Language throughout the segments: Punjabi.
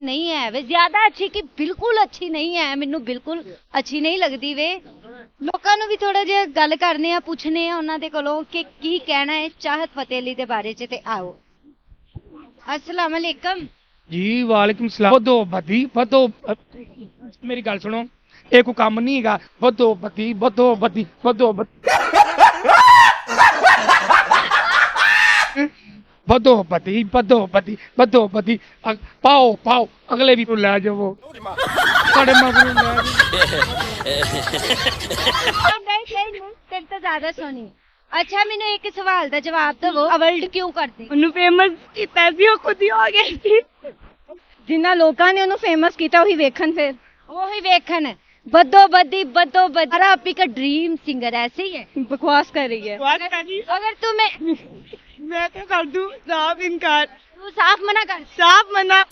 नहीं है वे, ज्यादा अच्छी कि बिल्कुल अच्छी नहीं है, मैनू बिल्कुल अच्छी नहीं लगती वे। लोकां नू भी थोड़ा जिहा गल करने आ, पुछने आ उन्हां दे कोलों कि की कहना है चाहत फतेह अली दे बारे च। ते आओ, अस्सलाम वालेकुम जी वालेकुम सलाम। बदो बदी बदो मेरी गल सुनो, ये कोई कम नहीं है। बदो बदी बदो बदी बदो बदो बदी बदो बदी बदो बदी पाओ पाओ अगले भी लै जाओ साढ़े मगरू लै नहीं, तेरे तो ज्यादा सोनी। अच्छा, मैनू एक सवाल दा जवाब दवो, वर्ल्ड क्यों करदे? ਉਹਨੂੰ ਫੇਮਸ ਕੀਤਾ ਸੀ, ਉਹ ਖੁਦ ਹੀ ਹੋ ਗਿਆ ਸੀ। ਜਿੰਨਾ ਲੋਕਾਂ ਨੇ ਉਹਨੂੰ ਫੇਮਸ ਕੀਤਾ ਉਹੀ ਵੇਖਣ ਫਿਰ। वही वेखन बदो बदी आप का ड्रीम सिंगर ऐसे ही है। ਬਕਵਾਸ ਕਰ ਰਹੀ ਹੈ। अगर तुम्हें ਮੈਂ ਤਾਂ ਕਰ ਦੂੰ ਸਾਫ ਇਨਕਾਰ, तू साफ मना कर। ਸਾਫ ਮਨਾ।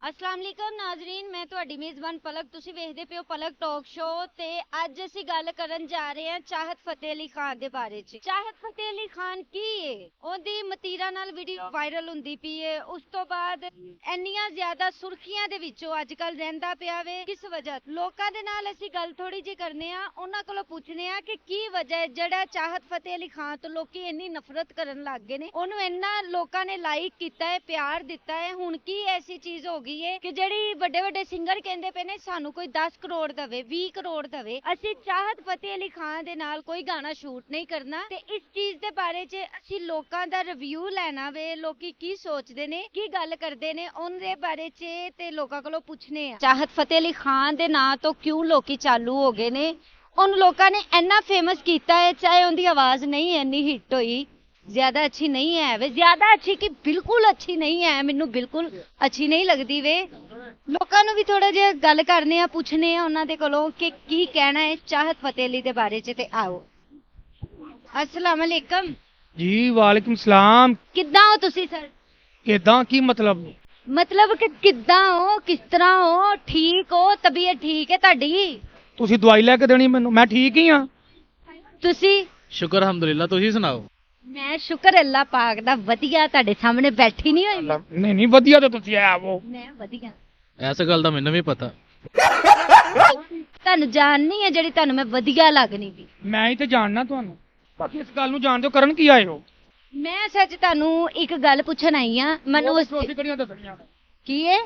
अस्सलाम वालेकुम नाजरीन, मैं ਤੁਹਾਡੀ ਮੇਜ਼ਬਾਨ ਪਲਕ, ਤੁਸੀਂ ਵੇਖਦੇ ਪਿਓ ਪਲਕ ਟਾਕ ਸ਼ੋ। ਤੇ ਅੱਜ ਅਸੀਂ ਗੱਲ ਕਰਨ ਜਾ ਰਹੇ ਹਾਂ ਚਾਹਤ ਫਤਿਹ ਅਲੀ ਖਾਨ ਦੇ ਬਾਰੇ ਚ। ਚਾਹਤ ਫਤਿਹ ਅਲੀ ਖਾਨ ਕੀ ਏ? ਉਹਦੀ ਮਤੀਰਾ ਨਾਲ ਵੀਡੀਓ ਵਾਇਰਲ ਹੁੰਦੀ ਪਈ ਏ, ਉਸ ਤੋਂ ਬਾਅਦ ਇੰਨੀਆਂ ਜ਼ਿਆਦਾ ਸੁਰਖੀਆਂ ਦੇ ਵਿੱਚੋਂ ਅੱਜ ਕੱਲ ਰਹਿੰਦਾ ਪਿਆ ਵੇ। ਕਿਸ ਵਜ੍ਹਾ? ਲੋਕਾਂ ਦੇ ਨਾਲ ਅਸੀਂ ਗੱਲ ਥੋੜੀ ਜਿਹੀ ਕਰਨੇ ਆ, ਉਹਨਾਂ ਕੋਲੋਂ ਪੁੱਛਨੇ ਆ ਕਿ ਕੀ ਵਜ੍ਹਾ ਹੈ ਜਿਹੜਾ ਚਾਹਤ ਫਤਿਹ ਅਲੀ ਖਾਨ ਤੋਂ ਲੋਕੀ ਇੰਨੀ ਨਫ਼ਰਤ ਕਰਨ ਲੱਗ ਗਏ ਨੇ। ਉਹਨੂੰ ਇੰਨਾ ਲੋਕਾਂ ਨੇ ਲਾਈਕ ਕੀਤਾ ਹੈ, ਪਿਆਰ ਦਿੱਤਾ ਹੈ। ਹੁਣ ਕੀ ਐਸੀ ਚੀਜ਼ ਹੋ ਗਈ ਹੈ ਕਿ ਜਿਹੜੀ ਵੱਡੇ ਵੱਡੇ ਸਿੰਗਰ ਕਹਿੰਦੇ ਪਏ ਨੇ ਸਾਨੂੰ ਕੋਈ 10 ਕਰੋੜ ਦਵੇ, 20 ਕਰੋੜ ਦਵੇ, ਅਸੀਂ ਚਾਹਤ ਫਤਿਹ ਅਲੀ ਖਾਨ ਦੇ ਨਾਲ ਕੋਈ ਗਾਣਾ ਸ਼ੂਟ ਨਹੀਂ ਕਰਨਾ। ਤੇ ਇਸ ਚੀਜ਼ ਦੇ ਬਾਰੇ 'ਚ ਅਸੀਂ ਲੋਕਾਂ ਦਾ ਰਿਵਿਊ ਲੈਣਾ ਵੇ, ਲੋਕੀ ਕੀ ਸੋਚਦੇ ਨੇ, ਕੀ ਗੱਲ ਕਰਦੇ ਨੇ ਉਹਦੇ ਬਾਰੇ 'ਚ ਤੇ ਲੋਕਾਂ ਕੋਲੋਂ ਪੁੱਛਨੇ ਆ। ਚਾਹਤ ਫਤਿਹ ਅਲੀ ਖਾਨ ਦੇ ਨਾਂ ਤੋਂ ਕਿਉਂ ਲੋਕੀ ਚਾਲੂ ਹੋ ਗਏ ਨੇ? ਉਹਨੂੰ ਲੋਕਾਂ ਨੇ ਇੰਨਾ ਫੇਮਸ ਕੀਤਾ ਹੈ, ਚਾਹੇ ਉਹਦੀ ਆਵਾਜ਼ ਨਹੀਂ ਇੰਨੀ ਹਿੱਟ ਹੋਈ, ज्यादा अच्छी नहीं है वे, ज्यादा अच्छी कि बिल्कुल अच्छी नहीं है, मैनू बिल्कुल अच्छी नहीं लगती वे। लोकां नू भी थोड़ा जिहा गल करने आ, पुछने आ उन्हां दे कोलों कि की कहना है चाहत फतेह अली दे बारे च। ते आओ, अस्सलाम वालेकुम जी वालेकुम सलाम। किद्दां हो तुसी सर? किदां की मतलब? मतलब कि किद्दां हो, किस तरह हो, ठीक हो, तबीयत ठीक है तुहाडी? ਤੁਸੀਂ ਦਵਾਈ ਲੈ ਕੇ ਦੇਣੀ ਮੈਨੂੰ, ਮੈਂ ਠੀਕ ਹੀ ਹਾਂ। तुसी? ਸ਼ੁਕਰ ਅਲਹਮਦੁਲਿਲਾ, ਤੁਸੀਂ ਸੁਣਾਓ। मैं शुक्र अल्लाह पाक दा वधिया, तुहाडे सामने बैठी नहीं होई। ਨਹੀਂ ਨਹੀਂ ਵਧੀਆ ਤੇ ਤੁਸੀਂ ਆਇਆ वो मैं वधिया ਐਸ ਗੱਲ ਦਾ ਮੈਨੂੰ ਵੀ ਪਤਾ। ਤੁਹਾਨੂੰ ਜਾਣਨੀ ਹੈ ਜਿਹੜੀ ਤੁਹਾਨੂੰ ਮੈਂ ਵਧੀਆ ਲੱਗਣੀ ਵੀ। ਮੈਂ ਹੀ ਤੇ ਜਾਣਨਾ ਤੁਹਾਨੂੰ, ਬਾਕੀ ਇਸ ਗੱਲ ਨੂੰ ਜਾਣਦੇ ਹੋ ਕਰਨ ਕੀ ਆਏ ਹੋ? ਮੈਂ ਸੱਚ ਤੁਹਾਨੂੰ ਇੱਕ ਗੱਲ ਪੁੱਛਣ ਆਈ ਆ, ਮੈਨੂੰ ਤੁਸੀਂ ਕਿਹੜੀਆਂ ਦੱਸਣੀਆਂ ਕੀ ਹੈ?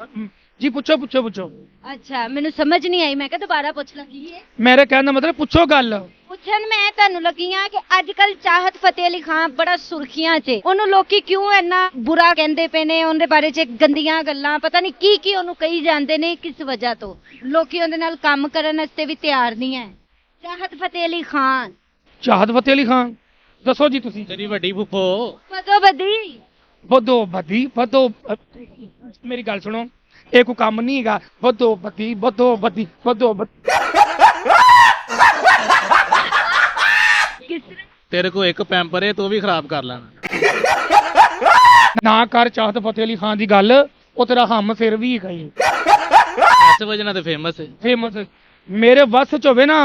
ਜੀ ਪੁੱਛੋ ਪੁੱਛੋ ਪੁੱਛੋ। ਅੱਛਾ, ਮੈਨੂੰ ਸਮਝ ਨਹੀਂ ਆਈ, ਮੈਂ ਕਿਹਾ ਦੁਬਾਰਾ ਪੁੱਛ ਲਾਂ ਕੀ ਹੈ। ਮੇਰੇ ਕਹਿਣ ਦਾ ਮਤਲਬ ਪੁੱਛੋ ਗੱਲ। ਪੁੱਛਣ ਮੈਂ ਤੁਹਾਨੂੰ ਲੱਗੀ ਆ ਕਿ ਅੱਜ ਕੱਲ ਚਾਹਤ ਫਤਿਹ ਅਲੀ ਖਾਨ ਬੜਾ ਸੁਰਖੀਆਂ 'ਚ, ਉਹਨੂੰ ਲੋਕੀ ਕਿਉਂ ਇੰਨਾ ਬੁਰਾ ਕਹਿੰਦੇ ਪਏ ਨੇ, ਉਹਦੇ ਬਾਰੇ 'ਚ ਗੰਦੀਆਂ ਗੱਲਾਂ, ਪਤਾ ਨਹੀਂ ਕੀ ਕੀ ਉਹਨੂੰ ਕਹੀ ਜਾਂਦੇ ਨੇ, ਕਿਸ ਵਜ੍ਹਾ ਤੋਂ ਲੋਕੀ ਉਹਦੇ ਨਾਲ ਕੰਮ ਕਰਨ ਵਾਸਤੇ ਵੀ ਤਿਆਰ ਨਹੀਂ ਹੈ। ਚਾਹਤ ਫਤਿਹ ਅਲੀ ਖਾਨ। ਚਾਹਤ ਫਤਿਹ ਅਲੀ ਖਾਨ ਦੱਸੋ ਜੀ ਤੁਸੀਂ। ਤੇਰੀ ਵੱਡੀ ਫੁੱਫੋ ਬਦੋ ਬਦੀ ਬਦੋ ਬਦੀ ਬਦੋ ਮੇਰੀ ਗੱਲ ਸੁਣੋ, ਇਹ ਕੋਈ ਕੰਮ ਨਹੀਂ ਹੈਗਾ। ਬਦੋ ਬਦੀ ਬਦੋ ਬਦੀ ਬਦੋ ਤੇਰੇ ਕੋ ਇੱਕ ਪੈਂਪਰ ਹੈ, ਤੂੰ ਵੀ ਖਰਾਬ ਕਰ ਲੈਣਾ। ਨਾ ਕਰ ਚਾਹਤ ਫਤਿਹ ਅਲੀ ਖਾਨ ਦੀ ਗੱਲ, ਉਹ ਤੇਰਾ ਹਮ ਸਿਰ ਵੀ ਹੈਗਾ ਹੀ ਇਸ ਵਜ੍ਹਾ ਨਾਲ ਤੇ ਫੇਮਸ ਹੈ। ਫੇਮਸ ਮੇਰੇ ਵੱਸ ਚ ਹੋਵੇ ਨਾ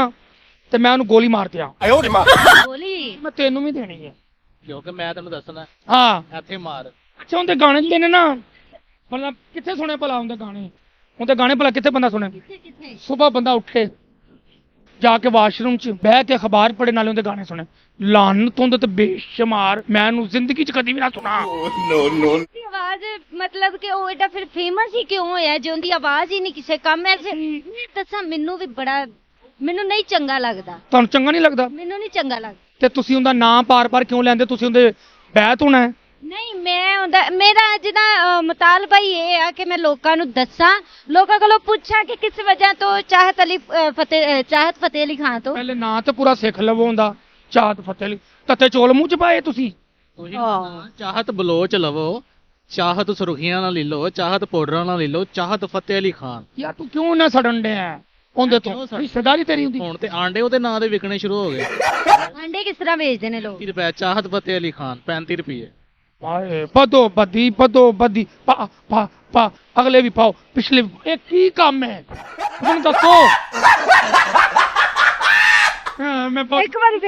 ਤੇ ਮੈਂ ਉਹਨੂੰ ਗੋਲੀ ਮਾਰ ਦਿਆਂ। ਗੋਲੀ ਮੈਂ ਤੈਨੂੰ ਵੀ ਦੇਣੀ ਹੈ ਕਿਉਂਕਿ ਮੈਂ ਤੈਨੂੰ ਦੱਸਣਾ, ਹਾਂ। ਇੱਥੇ ਮਾਰ। ਅੱਛਾ, ਉਹਦੇ ਗਾਣੇ ਜਿਹੜੇ ਨੇ ਨਾ, ਭਲਾ ਕਿੱਥੇ ਸੁਣੇ ਭਲਾ ਉਹਦੇ ਗਾਣੇ? ਉਹਦੇ ਗਾਣੇ ਭਲਾ ਕਿੱਥੇ ਬੰਦਾ ਸੁਣੇ? ਕਿੱਥੇ? ਸੁਬਾਹ ਬੰਦਾ ਉੱਠੇ ਜਾ ਕੇ ਵਾਸ਼ਰੂਮ 'ਚ ਬਹਿ ਕੇ ਅਖਬਾਰ ਪੜ੍ਹੇ, ਨਾਲੇ ਉਹਦੇ ਗਾਣੇ ਸੁਣੇ। ਲਾਨਤ ਹੁੰਦੇ ਤੇ ਬੇਸ਼ੁਮਾਰ, ਮੈਂ ਉਹਨੂੰ ਜ਼ਿੰਦਗੀ 'ਚ ਕਦੀ ਵੀ ਨਾ ਸੁਣਾ। ਉਹਦੀ ਆਵਾਜ਼ ਮਤਲਬ ਕਿ ਉਹ ਏਡਾ ਫਿਰ ਫੇਮਸ ਹੀ ਕਿਉਂ ਹੋਇਆ ਜੇ ਉਹਦੀ ਆਵਾਜ਼ ਹੀ ਨਹੀਂ ਕਿਸੇ ਕੰਮ ਐ? ਦੱਸਾਂ, ਮੈਨੂੰ ਵੀ ਬੜਾ, ਮੈਨੂੰ ਨਹੀਂ ਚੰਗਾ ਲੱਗਦਾ। ਤੁਹਾਨੂੰ ਚੰਗਾ ਨਹੀਂ ਲੱਗਦਾ? ਮੈਨੂੰ ਨਹੀਂ ਚੰਗਾ ਲੱਗਦਾ। ਤੇ ਤੁਸੀਂ ਉਹਦਾ ਨਾਮ ਪਾਰ-ਪਾਰ ਕਿਉਂ ਲੈਂਦੇ? ਤੁਸੀਂ ਉਹਦੇ ਬੈਤ ਹੋਣਾ ਹੈ। ਨਹੀਂ, ਮੈਂ ਉਹਦਾ, ਮੇਰਾ ਅੱਜ ਦਾ ਮੁਤਾਲਬਾ ਹੀ ਇਹ ਆ ਕਿ ਮੈਂ ਲੋਕਾਂ ਨੂੰ ਦੱਸਾਂ, ਲੋਕਾਂ ਕੋਲੋਂ ਪੁੱਛਾਂ ਕਿ ਕਿਸ ਵਜ੍ਹਾ ਤੋਂ ਚਾਹਤ ਫਤਿਹ ਅਲੀ ਖਾਨ ਤੋਂ। ਪਹਿਲੇ ਨਾਂ ਤੇ ਪੂਰਾ ਸਿੱਖ ਲਵੋ ਹੁੰਦਾ, ਚਾਹਤ ਫਤਿਹ ਅਲੀ। ਤੱਤੇ ਚੋਲ ਮੂੰਹ 'ਚ ਪਾਏ ਤੁਸੀਂ। ਤੁਸੀਂ ਚਾਹਤ ਬਲੋਚ ਲਵੋ, ਚਾਹਤ ਸੁਰਖੀਆਂ ਨਾਲ ਲੈ ਲਓ, ਚਾਹਤ ਪਾਊਡਰਾਂ ਨਾਲ ਲੈ ਲਓ, ਚਾਹਤ ਫਤਿਹ ਅਲੀ ਖਾਨ। ਯਾਰ ਤੂੰ ਕਿਉਂ ਨਾ ਸੜਨ ਡਿਆ ਉਹਦੇ ਤੋਂ? ਰਿਸ਼ਤੇਦਾਰੀ ਤੇਰੀ ਹੁੰਦੀ। ਹੁਣ ਤੇ ਆਂਡੇ ਉਹਦੇ ਨਾਂ ਦੇ ਵਿਕਣੇ ਸ਼ੁਰੂ ਹੋ ਗਏ। ਆਂਡੇ ਕਿਸ ਤਰ੍ਹਾਂ ਵੇਚਦੇ ਨੇ ਲੋਕ? 30 ਰੁਪਏ ਚਾਹਤ ਫਤਿਹ ਅਲੀ ਖਾਨ, 35 ਰੁਪਏ। ਹਾਏ ਬਦੋ ਬਦੀ ਪਾ ਪਾ ਪਾ ਅਗਲੇ ਵੀ ਪਾਓ ਪਿਛਲੇ ਵੀ। ਇਹ ਕੀ ਕੰਮ ਹੈ ਮੈਨੂੰ ਦੱਸੋ। ਹਾਂ, ਮੈਂ ਬਹੁਤ- ਇੱਕ ਵਾਰੀ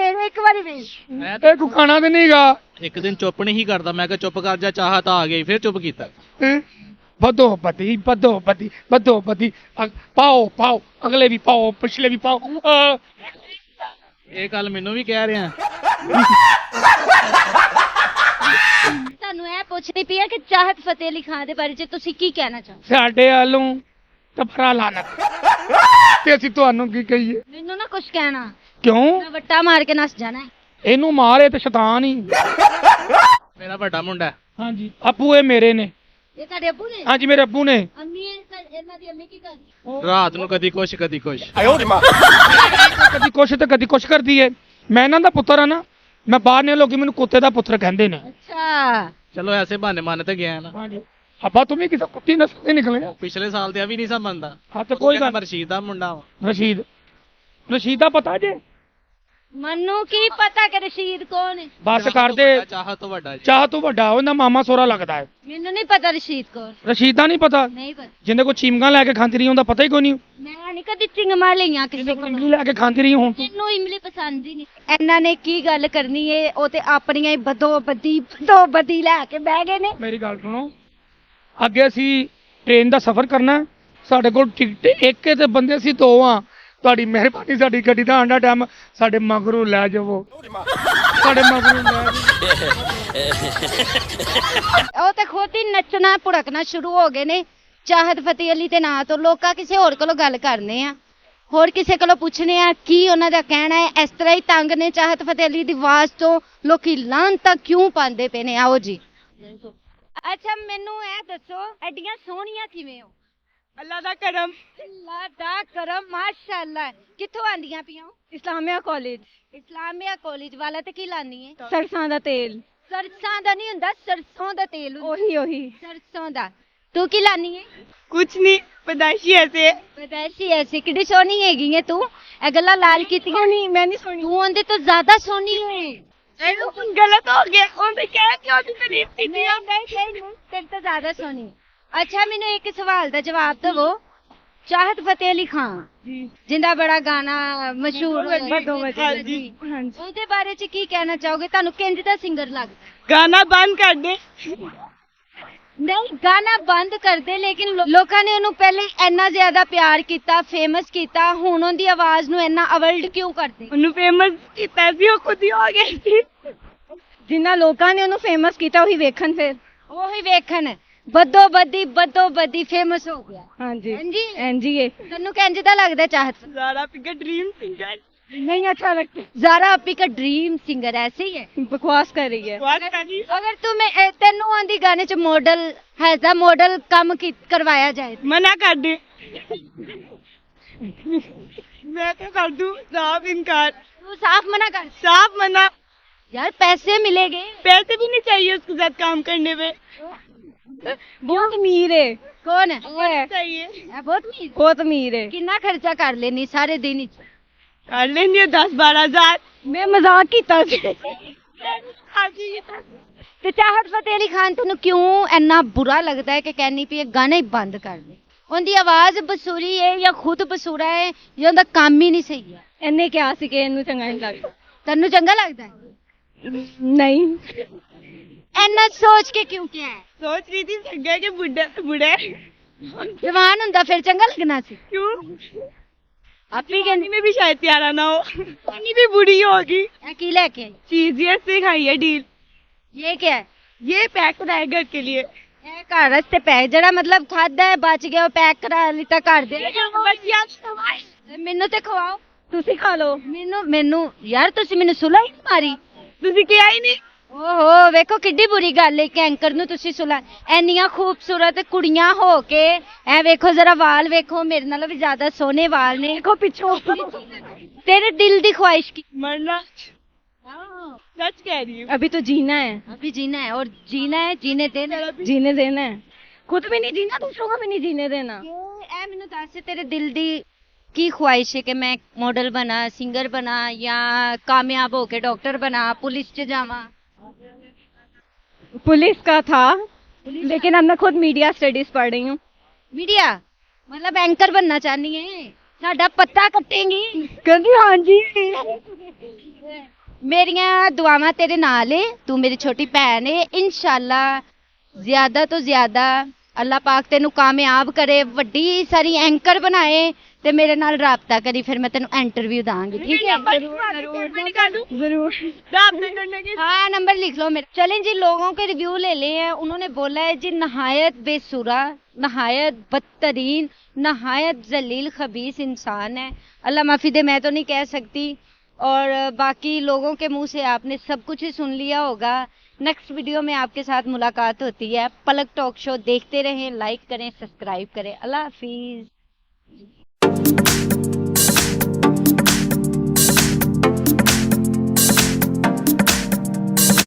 ਵੇਖ ਮੈਂ ਇਹ ਤੂੰ ਖਾਣਾ ਤੇ ਨਹੀਂਗਾ। ਇੱਕ ਦਿਨ ਚੁੱਪ ਨਹੀਂ ਕਰਦਾ, ਮੈਂ ਕਿਹਾ ਚੁੱਪ ਕਰ ਜਾ, ਚਾਹਤ ਆ ਗਈ, ਫਿਰ ਚੁੱਪ ਕੀਤਾ। ਬਦੋ ਬਦੀ ਪਾਓ ਅਗਲੇ ਵੀ ਪਾਓ ਪਿਛਲੇ ਵੀ ਪਾਓ। ਇਹ ਗੱਲ ਮੈਨੂੰ ਵੀ ਕਹਿ ਰਿਹਾ। ਤੁਹਾਨੂੰ ਇਹ ਪੁੱਛਣੀ ਪਈ ਹੈ ਕਿ ਚਾਹਤ ਫਤਿਹ ਅਲੀ ਖਾਨ ਦੇ ਬਾਰੇ ਚ ਤੁਸੀਂ ਕੀ ਕਹਿਣਾ ਚਾਹੋਗੇ? ਸਾਡੇ ਵੱਲੋਂ ਤਬਰਾ ਲਾਨਤ ਤੇ ਅਸੀਂ ਤੁਹਾਨੂੰ ਕੀ ਕਹੀਏ। ਮੈਨੂੰ ਨਾ ਕੁਝ ਕਹਿਣਾ, ਕਿਉਂ ਮੈਂ ਵੱਟਾ ਮਾਰ ਕੇ ਨੱਸ ਜਾਣਾ ਹੈ। ਇਹਨੂੰ ਮਾਰੇ ਤੇ ਸ਼ੈਤਾਨ ਹੀ। ਮੇਰਾ ਵੱਡਾ ਮੁੰਡਾ ਹੈ। ਹਾਂਜੀ ਅੱਬੂ ਇਹ ਮੇਰੇ ਨੇ। ਇਹ ਤੁਹਾਡੇ ਅੱਬੂ ਨੇ? ਹਾਂਜੀ ਮੇਰੇ ਅੱਬੂ ਨੇ। ਅੰਮੀ ਇਹਨਾਂ ਦੀ ਅੰਮੀ ਕੀ ਕਰਦੀ? ਰਾਤ ਨੂੰ ਕਦੀ ਕੁਛ ਕਦੀ ਕੁਛ। ਕਦੀ ਕੁਛ ਤੇ ਕਦੀ ਕੁਛ ਕਰਦੀ ਏ। ਮੈਂ ਇਹਨਾਂ ਦਾ ਪੁੱਤਰ ਆ ਨਾ, ਮੈਂ ਬਾਹਰ ਨੇ ਲੋਕੀ ਮੈਨੂੰ ਕੁੱਤੇ ਦਾ ਪੁੱਤਰ ਕਹਿੰਦੇ ਨੇ। ਅੱਛਾ, ਚਲੋ ਐਸੇ ਬਹਾਨੇ ਮੰਨ ਤੇ ਗਿਆ ਨਾ। ਹਾਂਜੀ ਅੱਬਾ ਤੂੰ ਵੀ ਕਿਸੇ ਕੁੱਤੀ ਨਸਲ ਦੇ ਨਿਕਲੇ ਆ। ਪਿਛਲੇ ਸਾਲ ਤੇ ਆ ਵੀ ਨਹੀਂ ਸਾ ਮੰਨਦਾ। ਹਾਂ ਤੇ ਕੋਈ ਗੱਲ ਮੈਂ ਰਸ਼ੀਦ ਦਾ ਮੁੰਡਾ ਵਾਂ। ਰਸ਼ੀਦ ਦਾ ਪਤਾ ਜੇ? ਮੈਨੂੰ ਕੀ ਪਤਾ ਕਿ ਰਸ਼ੀਦ ਕੌਣ ਹੈ? ਬਸ ਚਾਹਤ ਕਰਦੇ ਤੋਂ ਵੱਡਾ, ਚਾਹਤ ਤੋਂ ਵੱਡਾ ਜੀ। ਚਾਹ ਤੋਂ ਵੱਡਾ ਉਹਦਾ ਮਾਮਾ ਸੋਹਰਾ ਲੱਗਦਾ ਹੈ। ਮੈਨੂੰ ਨਹੀਂ ਪਤਾ ਰਸ਼ੀਦ ਕੌਣ। ਰਸ਼ੀਦ ਦਾ ਨਹੀਂ ਪਤਾ? ਨਹੀਂ ਪਤਾ। ਜਿੰਦੇ ਕੋ ਚੀਮਗਾ ਲੈ ਕੇ ਖਾਂਦੀ ਰਹੀ ਉਹਦਾ ਪਤਾ ਹੀ ਕੋਈ ਨਹੀਂ। ਮੈਂ ਨਹੀਂ ਕਦੀ ਚਿੰਗਮਾ ਲਈਆਂ ਕਿਸੇ ਜਿੰਦੇ ਕੋਲ। ਕੋ ਲੈ ਕੇ ਖਾਂਦੀ ਰਹੀ ਹੁਣ ਤੂੰ। ਮੈਨੂੰ ਇਮਲੀ ਪਸੰਦ ਹੀ ਨਹੀਂ। ਇਹਨਾਂ ਨੇ ਕੀ ਗੱਲ ਕਰਨੀ ਏ, ਉਹ ਤੇ ਆਪਣੀਆਂ ਹੀ ਬਦੋ ਬਦੀ ਲੈ ਕੇ ਬਹਿ ਗਏ ਨੇ। ਮੇਰੀ ਗੱਲ ਸੁਣੋ, ਅੱਗੇ ਅਸੀਂ ਟ੍ਰੇਨ ਦਾ ਸਫ਼ਰ ਕਰਨਾ, ਸਾਡੇ ਕੋਲ ਟਿਕਟ ਇੱਕ ਹੈ ਤੇ ਬੰਦੇ ਅਸੀਂ ਦੋ ਆ। ਤੁਹਾਡੀ ਮਿਹਰਬਾਨੀ ਸਾਡੀ ਗੱਡੀ ਦਾ ਆਂਡਾ ਟਾਈਮ ਸਾਡੇ ਮਗਰੋਂ ਲੈ ਜਾਵੋ। ਸਾਡੇ ਮਗਰੋਂ ਲੈ ਉਹ ਤੇ ਖੁਦ ਹੀ ਨੱਚਣਾ ਭੁੜਕਣਾ ਸ਼ੁਰੂ ਹੋ ਗਏ ਨੇ ਚਾਹਤ ਫਤਿਹ ਅਲੀ ਦੇ ਨਾਂ ਤੋਂ। ਲੋਕਾਂ ਕਿਸੇ ਹੋਰ ਕੋਲੋਂ ਗੱਲ ਕਰਨੇ ਆ, ਹੋਰ ਕਿਸੇ ਕੋਲੋਂ ਪੁੱਛਣੇ ਆ ਕੀ ਉਹਨਾਂ ਦਾ ਕਹਿਣਾ ਹੈ। ਇਸ ਤਰ੍ਹਾਂ ਹੀ ਤੰਗ ਨੇ ਚਾਹਤ ਫਤਿਹ ਅਲੀ ਦੀ ਆਵਾਜ਼ ਤੋਂ ਲੋਕੀ ਲਾਹਨਤਾਂ ਕਿਉਂ ਪਾਉਂਦੇ ਪਏ ਨੇ। ਆਓ ਜੀ। ਅੱਛਾ ਮੈਨੂੰ ਇਹ ਦੱਸੋ, ਐਡੀਆਂ ਸੋਹਣੀਆਂ ਕਿਵੇਂ ਹੋ? ਅੱਲਾ ਦਾ ਕਰਮ। ਅੱਲਾ ਦਾ ਕਰਮ, ਮਾਸ਼ਾਅੱਲਾ। ਕਿੱਥੋਂ ਆਂਦੀਆਂ ਪਈਆਂ ਹੋ? ਇਸਲਾਮੀਆ ਕਾਲਜ। ਇਸਲਾਮੀਆ ਕਾਲਜ ਵਾਲਾ ਤੇ ਕੀ ਲਾਨੀ ਹੈ? ਸਰਸਾਂ ਦਾ ਤੇਲ। ਸਰਸਾਂ ਦਾ ਨਹੀਂ ਹੁੰਦਾ, ਸਰਸੋਂ ਦਾ ਤੇਲ ਹੁੰਦਾ। ਉਹੀ ਸਰਸੋਂ ਦਾ। ਤੂੰ ਕੀ ਲਾਨੀ ਹੈ? ਕੁਛ ਨਹੀਂ, ਪਦਾਸ਼ੀ ਐਸੇ। ਬਦੈਸ਼ੀ ਐਸੀ ਕਿੱਡੀ ਸੋਹਣੀ ਹੈਗੀ ਹੈ ਤੂੰ। ਇਹ ਗੱਲਾਂ ਲਾਲ ਕੀਤੀਆਂ ਨਹੀਂ, ਮੈਂ ਨਹੀਂ ਸੁਣੀ। ਤੂੰ ਉਹਦੇ ਤੋਂ ਜ਼ਿਆਦਾ ਸੋਹਣੀ ਹੈ। ਇਹ ਗਲਤ ਹੋ ਗਿਆ। ਉਹਨੇ ਕਹਿ ਕਿ ਉਹਦੀ ਤਾਰੀਫ ਕੀਤੀ। ਨਹੀਂ ਤੇਰੇ ਤੋਂ ਜ਼ਿਆਦਾ ਸੋਹਣੀ ਹੈ। ਅੱਛਾ ਮੈਨੂੰ ਇੱਕ ਸਵਾਲ ਦਾ ਜਵਾਬ ਦਿਵੋ। ਚਾਹਤ ਫਤਿਹ ਅਲੀ ਖਾਨ ਜੀ। ਜਿੰਦਾ ਬੜਾ ਗਾਣਾ ਮਸ਼ਹੂਰ ਹੋਇਆ ਹਾਂਜੀ ਹਾਂਜੀ। ਉਹਦੇ ਬਾਰੇ ਚ ਕੀ ਕਹਿਣਾ ਚਾਹੋਗੇ? ਤੁਹਾਨੂੰ ਕਿੰਜ ਦਾ ਸਿੰਗਰ ਲੱਗਦਾ? ਗਾਣਾ ਬੰਦ ਕਰ ਦੇ। ਨਹੀਂ ਗਾਣਾ ਬੰਦ ਕਰ ਦੇ, ਲੇਕਿਨ ਲੋਕਾਂ ਨੇ ਉਹਨੂੰ ਪਹਿਲੇ ਇੰਨਾ ਜ਼ਿਆਦਾ ਪਿਆਰ ਕੀਤਾ, ਫੇਮਸ ਕੀਤਾ, ਹੁਣ ਉਹਦੀ ਆਵਾਜ਼ ਨੂੰ ਇੰਨਾ ਅਵੋਇਡ ਕਿਉਂ ਕਰਦੇ? ਉਹਨੂੰ ਫੇਮਸ ਕੀਤਾ ਸੀ, ਉਹ ਖੁਦ ਹੀ ਹੋ ਗਿਆ ਸੀ। ਜਿੰਨਾ ਲੋਕਾਂ ਨੇ ਉਹਨੂੰ ਫੇਮਸ ਕੀਤਾ ਉਹੀ ਵੇਖਣ ਫਿਰ। ਉਹੀ ਵੇਖਣ ਬਦੋ ਬਦੀ ਫੇਮਸ ਹੋ ਗਿਆ। ਹਾਂਜੀ ਹਾਂਜੀ ਐਨਜੀਏ। ਤੈਨੂੰ ਕਿੰਜ ਦਾ ਲੱਗਦਾ ਚਾਹਤ? ज़ारा आपी का ड्रीम सिंगर नहीं अच्छा लगता। ਜ਼ਾਰਾ ਆਪੀ का ड्रीम सिंगर ऐसे ही है। बकवास कर रही है। अगर तुम्हें तेनू आंदी गाने च मॉडल है दा मॉडल काम की करवाया जाए मना कर दे। मैं क्या कर दूं? साफ इनकार। तू साफ मना कर। साफ मना। यार पैसे मिलेंगे। पैसे भी नहीं चाहिए उसके साथ काम करने में। बहुत अमीर है। कौन है? वो है। चाहिए। बहुत अमीर है। है। कितना खर्चा कर लेनी सारे दिन च? कर लेंगे 10-12 हजार। मैं मजाक कीता ਸੀ। ਤੇ ਚਾਹਤ ਫਤਿਹ ਅਲੀ ਖਾਨ ਤੁਹਾਨੂੰ ਕਿਉਂ ਇੰਨਾ ਬੁਰਾ ਲੱਗਦਾ ਹੈ ਕਿ ਕਹਿੰਨੀ ਪਈ ਗਾਣਾ ਹੀ ਬੰਦ ਕਰ ਦੇ? ਉਹਦੀ ਆਵਾਜ਼ ਬਸੂਰੀ ਹੈ ਜਾਂ ਖੁਦ ਬਸੂਰਾ ਹੈ ਜਾਂ ਉਹਦਾ ਕੰਮ ਹੀ ਨਹੀਂ ਸਹੀ ਹੈ? ਇਹਨੇ ਕਿਹਾ ਸੀ ਕਿ ਇਹਨੂੰ ਚੰਗਾ ਨਹੀਂ ਲੱਗਦਾ। ਤੈਨੂੰ ਚੰਗਾ ਲੱਗਦਾ ਹੈ? नहीं ਇੰਨਾ ਸੋਚ ਕੇ ਕਿਉਂ ਕਿਹਾ ਹੈ? सोच रही थी चंगा कि बुढ़ा ਜਵਾਨ ਹੁੰਦਾ ਫਿਰ ਚੰਗਾ ਲੱਗਣਾ ਸੀ। क्यों? ਆਪੀ पानी में भी शायद प्यारा ना हो। पानी भी बुरी होगी। ਇਹ ਕੀ ਲੈ ਕੇ ਆਈ? चीज ये से खाई है डील। ਇਹ ਕੀ ਹੈ? ये पैक कराए घर के लिए। ਇਹ ਘਰ ਵਾਸਤੇ ਪੈਕ ਜਿਹੜਾ ਮਤਲਬ ਖਾਦਾ ਹੈ ਬਚ ਗਿਆ ਉਹ ਪੈਕ ਕਰਾ ਲਿੱਤਾ ਘਰ ਦੇ। ਮੈਨੂੰ ਤੇ ਖਵਾਓ। ਤੁਸੀਂ ਖਾ ਲਓ। ਮੈਨੂੰ ਯਾਰ ਤੁਸੀਂ ਮੈਨੂੰ ਸੁਲਾ ਹੀ ਨਹੀਂ ਮਾਰੀ। ਤੁਸੀਂ ਕਿਹਾ ਹੀ ਨਹੀਂ। ਓਹੋ ਵੇਖੋ ਕਿੱਡੀ ਬੁਰੀ ਗੱਲ ਹੈ ਕਿ ਐਂਕਰ ਨੂੰ ਤੁਸੀਂ ਸੁਲਾ। ਇੰਨੀਆਂ ਖੂਬਸੂਰਤ ਕੁੜੀਆਂ ਹੋ ਕੇ ਐ ਵੇਖੋ ਜ਼ਰਾ ਵਾਲ ਵੇਖੋ, ਮੇਰੇ ਨਾਲੋਂ ਵੀ ਜ਼ਿਆਦਾ ਸੋਹਣੇ ਵਾਲ ਨੇ। ਦੇਖੋ ਪਿੱਛੋਂ ਤੇਰੇ ਦਿਲ ਦੀ ख्वाहिश की मरना सच कह रही हूँ। अभी तो जीना है। अभी जीना है और जीना है जीने देना। जीने देना है। खुद भी नहीं जीना, दूसरों को भी नहीं जीने देना। ਇਹ ਮੈਨੂੰ ਦੱਸ ਤੇਰੇ ਦਿਲ ਦੀ ਕੀ ख्वाहिश ਹੈ ਕਿ ਮੈਂ ਮਾਡਲ ਬਣਾ, ਸਿੰਗਰ ਬਣਾ ਜਾਂ ਕਾਮਯਾਬ ਹੋ ਕੇ ਡਾਕਟਰ ਬਣਾ, ਪੁਲਿਸ 'ਚ ਜਾਵਾਂ? पुलिस का था, लेकिन अब मैं खुद मीडिया स्टडीज पढ़ रही हूँ। मीडिया मतलब एंकर बनना चाहनी है, साडा पत्ता कटेंगी। कहती हाँ जी। मेरियां दुआवां तेरे नाल है, तू मेरी छोटी भैन है। इंशाल्लाह ज्यादा तो ज्यादा अल्लाह पाक तेनू कामयाब करे, वड्डी सारी एंकर बनाए ते मेरे नाल राबता करी, फिर मैं तेनू इंटरव्यू दांगी, ठीक है? जरूर। हाँ, नंबर लिख लो मेरे। चलें जी, लोगों के रिव्यू ले लिए हैं। उन्होंने बोला है जी नहायत बेसुरा, नहायत बदतरीन, नहायत जलील खबीस इंसान है। अल्लाह माफी दे, मैं तो नहीं कह सकती। और बाकी लोगों के मुंह से आपने सब कुछ ही सुन लिया होगा। नेक्स्ट वीडियो में आपके साथ मुलाकात होती है। पलक टॉक शो देखते रहें, लाइक करें, सब्सक्राइब करें। अल्लाह हाफिज।